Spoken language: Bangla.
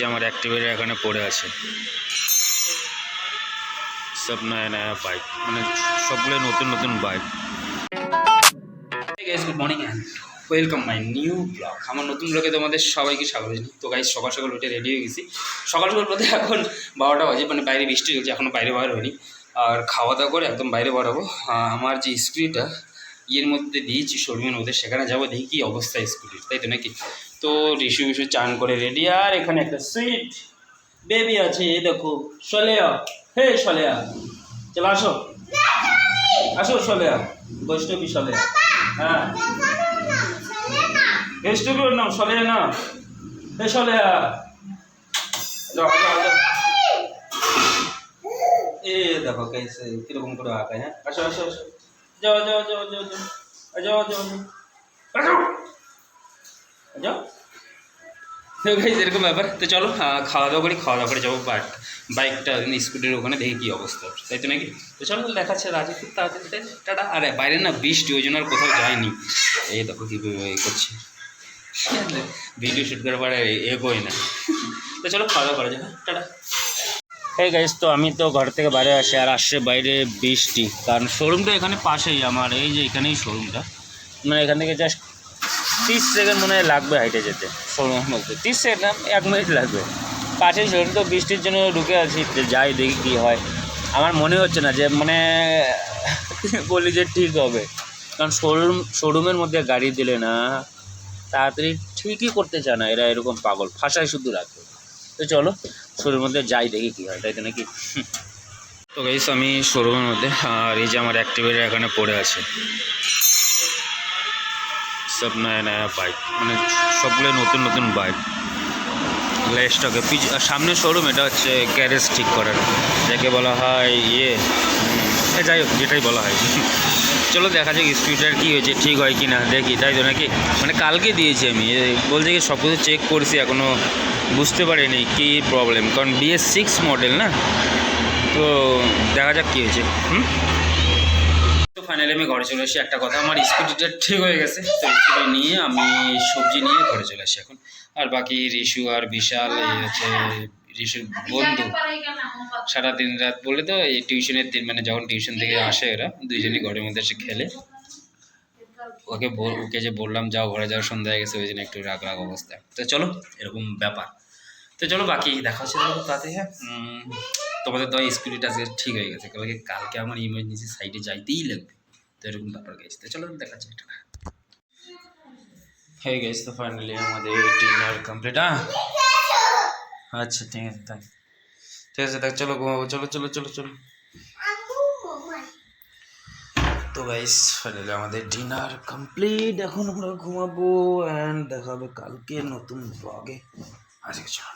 আমার অ্যাক্টিভেটার এখানে পড়ে আছে, সব নয়া নয়া বাইক, মানে সবগুলো নতুন নতুন bike. Guys good morning and welcome my new blog. আমার নতুন ব্লগে তোমাদের সবাইকে স্বাগত জানাই। তো গাইস সকাল সকাল উঠে রেডি হয়ে গেছি। সকাল সকাল বলতে এখন 12টা বাজে, মানে বাইরে বৃষ্টি চলছে, এখনও বাইরে বার হয়নি। আর খাওয়া দাওয়া করে একদম বাইরে বাড়াবো। আমার যে স্কুটিটা ইয়ের মধ্যে দিয়েছি শোরুমের মধ্যে, সেখানে যাবো, দেখি কী অবস্থা স্কুটির, তাই তো নাকি। তো রিসু বিশু চান করে রেডি, আর এখানে একটা সুইট বেবি আছে, এই দেখো সলেয়া। হে সলেয়া, চলো আসো আসো সলেয়া, বৈষ্ণবী সলেয়া। হ্যাঁ বৈষ্ণবী ওর নাম, সলেয়া না। হে সলেয়া, যাও যাও যাও। এ দেখো कैसे কিরকম করে আঁকায়। হ্যাঁ আসো আসো আসো, যাও যাও যাও যাও যাও যাও যাও যাও যাও। তো গাইস এরকম ব্যাপার। তো চলো খাওয়া দাওয়া করি, খাওয়া দাওয়া করে যাবো বাইকটা স্কুটির ওখানে, দেখি কী অবস্থা, তাই তো নাকি। তো চলো দেখাচ্ছে রাজু খুব তাড়াতাড়ি টাটা। আরে বাইরে না বৃষ্টি, ওই জন্য আর কোথাও যায়নি। এই দেখো কীভাবে করছে, ভিডিও শ্যুট করার পরে এগোয় না। তো চলো খাওয়া দাওয়া করা যাবে, টাটা। এই গাইস তো আমি তো ঘর থেকে বাইরে আসি, আর আসছে বাইরে বৃষ্টি, কারণ শোরুমটা এখানে পাশেই আমার, এই যে এখানেই শোরুমটা, মানে এখান থেকে জাস্ট 30 সেকেন্ড মনে হয় লাগবে হাইটে যেতে শোরুমের মধ্যে, 30 সেকেন্ড না, 1 মিনিট লাগবে। পাশেই শোরুম, তো বৃষ্টির জন্য ঢুকে আছি, যাই দেখি কী হয়। আমার মনে হচ্ছে না যে মানে বলি যে ঠিক হবে, কারণ শোরুমের মধ্যে গাড়ি দিলে না তাড়াতাড়ি ঠিকই করতে চায় না এরা, এরকম পাগল ফাঁসায় শুধু রাখবে। তো চলো শোরুমের মধ্যে যাই দেখি কী হয়, তাই তো নাকি। তো গাইস আমি শোরুমের মধ্যে, আর এই যে আমার অ্যাক্টিভেটার এখানে পড়ে আছে, সব নয়া নয়া বাইক, মানে সবগুলো নতুন নতুন বাইক স্টকে। সামনে শোরুম, এটা হচ্ছে গ্যারেজ ঠিক করার, যাকে বলা হয় যাই হোক যেটাই বলা হয়। চলো দেখা যাক স্কুটার কী হয়েছে, ঠিক হয় কি না দেখি, তাই তো নাকি। মানে কালকে দিয়েছি আমি, বলছে কি সব কিছু চেক করছি, এখনও বুঝতে পারিনি কী প্রবলেম, কারণ BS6 মডেল না, তো দেখা যাক কী হয়েছে। তো ফাইনালি আমি ঘরে চলে আসি। একটা কথা, আমার স্কুটিটা ঠিক হয়ে গেছে, তো স্কুটি নিয়ে আমি সবজি নিয়ে ঘরে চলে আসি এখন। আর বাকি রিশু আর বিশাল, এই হচ্ছে রিশুর বন্ধু, সারা দিন রাত বলে তো এই টিউশনের দিন, মানে যখন টিউশন থেকে আসে এরা দুইজনই ঘরের মধ্যে এসে খেলে। ওকে যে বললাম যাও ঘরে যাও, সন্ধ্যা হয়ে গেছে, ওই জন্য একটু রাগ রাগ অবস্থা। তো চলো এরকম ব্যাপার। তো চলো বাকি দেখা হচ্ছে তাতে। হ্যাঁ তোমাদের তো স্কুটিটা আজকে ঠিক হয়ে গেছে, কালকে আমার ইমার্জেন্সি সাইডে যাইতেই লাগবে, তো এরকম ব্যাপার গেছে। তো চলো দেখাচ্ছি একটা। হয়ে গেছে তো ফাইনালি আমাদের ডিনার কমপ্লিট। আচ্ছা ঠিক আছে, তাই ঠিক আছে, দেখ চলো ঘুমাবো, চলো চলো চলো চলো। তো গাইস ফাইনালি আমাদের ডিনার কমপ্লিট, এখন আমরা ঘুমাবো, অ্যান্ড দেখা হবে কালকে নতুন ব্লগে। আজকে চলো।